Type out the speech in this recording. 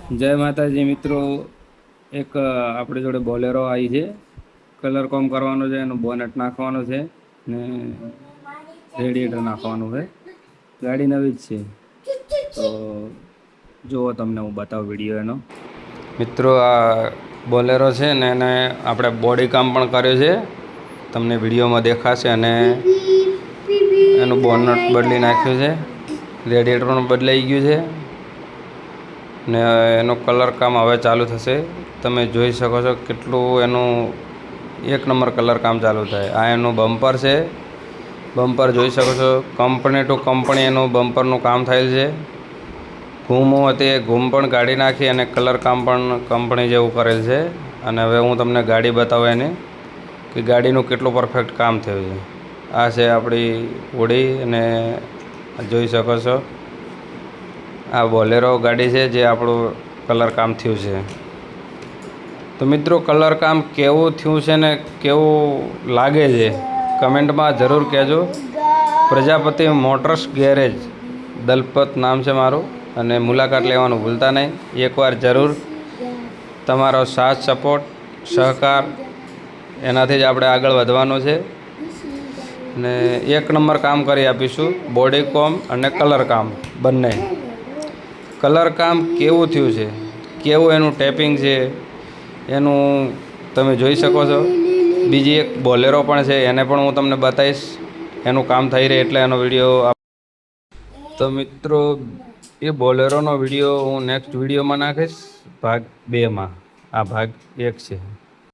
જય માતાજી મિત્રો, એક આપણી જોડે બોલેરો આવી છે. કલર કોમ કરવાનો છે, એનું બોનેટ નાખવાનું છે ને રેડિએટર નાખવાનું છે. ગાડી નવી જ છે, તો જુઓ તમને હું બતાવું વિડીયો એનો. મિત્રો, આ બોલેરો છે ને એને આપણે બોડી કામ પણ કર્યું છે, તમને વિડીયોમાં દેખાશે. અને એનું બોનેટ બદલી નાખ્યું છે, રેડિએટર પણ બદલાઈ ગયું છે ને એનું કલર કામ હવે ચાલુ થશે. તમે જોઈ શકો છો કેટલું એનું એક નંબર કલર કામ ચાલુ થાય. આ એનું બમ્પર છે, બમ્પર જોઈ શકો છો. કંપની ટુ કંપની એનું બમ્પરનું કામ થયેલ છે. ઘૂમ હતી એ ઘૂમ પણ કાઢી નાખી અને કલર કામ પણ કંપની જેવું કરેલ છે. અને હવે હું તમને ગાડી બતાવું એની કે ગાડીનું કેટલું પરફેક્ટ કામ થયું છે. આ છે આપણી ઓડી અને જોઈ શકો છો આ બોલેરો ગાડી છે જે આપણું કલર કામ થયું છે. તો મિત્રો, કલર કામ કેવું થયું છે ને કેવું લાગે છે કમેન્ટમાં જરૂર કહેજો. પ્રજાપતિ મોટર્સ ગેરેજ, દલપત નામ છે મારું, અને મુલાકાત લેવાનું ભૂલતા નહીં. એકવાર જરૂર તમારો સાથ, સપોર્ટ, સહકાર, એનાથી જ આપણે આગળ વધવાનું છે. ને એક નંબર કામ કરી આપીશું, બોડી કોમ અને કલર કામ બંને. કલર કામ કેવું થયું છે, કેવું એનું ટેપિંગ છે એનું તમે જોઈ શકો છો. બીજી એક બોલેરો પણ છે, એને પણ હું તમને બતાવીશ. એનું કામ થઈ રહે એટલે એનો વિડીયો. તો મિત્રો, એ બોલેરોનો વિડીયો હું નેક્સ્ટ વિડીયોમાં નાખીશ, ભાગ 2માં. આ ભાગ 1 છે.